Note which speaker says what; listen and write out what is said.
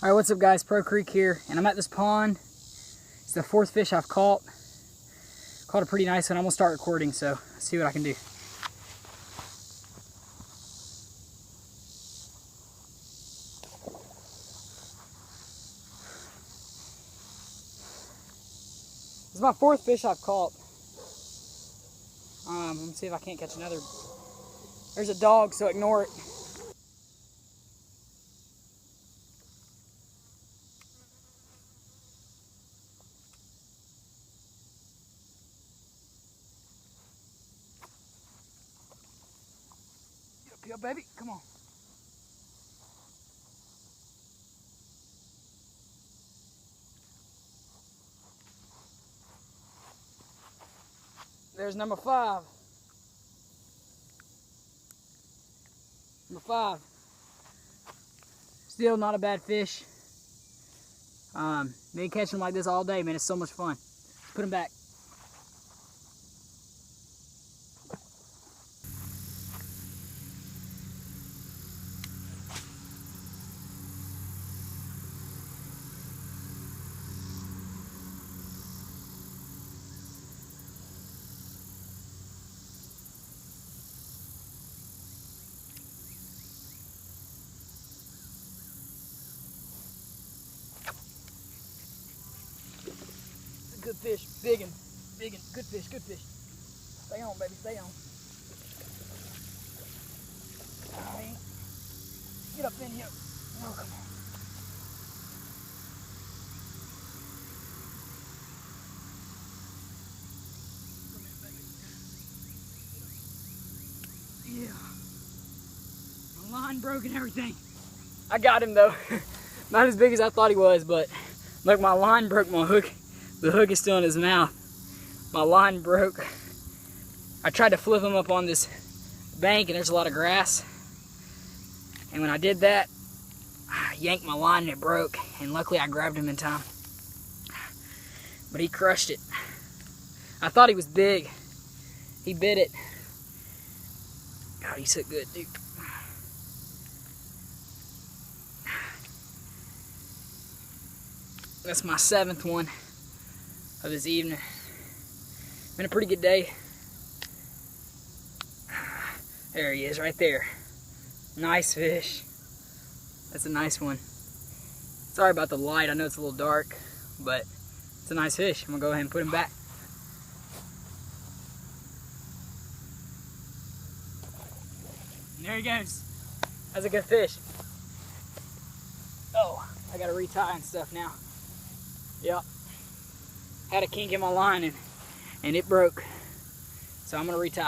Speaker 1: Alright, what's up guys, Pro Creek here, and I'm at this pond. It's the fourth fish I've caught. Caught a pretty nice one. I'm gonna start recording, so let's see what I can do. This is my fourth fish I've caught. Let me see if I can't catch another. There's a dog, so ignore it. Get up here, baby. Come on. There's number 5. Number 5. Still not a bad fish. Been catching them like this all day, man. It's so much fun. Let's put them back. Good fish, big and good fish, good fish. Stay on, baby, stay on. Alright. Get up in here. Oh, come on. Come here, baby. Yeah. My line broke and everything. I got him though. Not as big as I thought he was, but look, my line broke my hook. The hook is still in his mouth. My line broke. I tried to flip him up on this bank and there's a lot of grass. And when I did that, I yanked my line and it broke. And luckily I grabbed him in time. But he crushed it. I thought he was big. He bit it. God, he's so good, dude. That's my 7th one of this evening. Been a pretty good day. There he is, right there. Nice fish. That's a nice one. Sorry about the light, I know it's a little dark, but it's a nice fish. I'm gonna go ahead and put him back. And there he goes. That's a good fish. Oh, I gotta retie and stuff now. Yep. Had a kink in my line and it broke. So I'm gonna retie.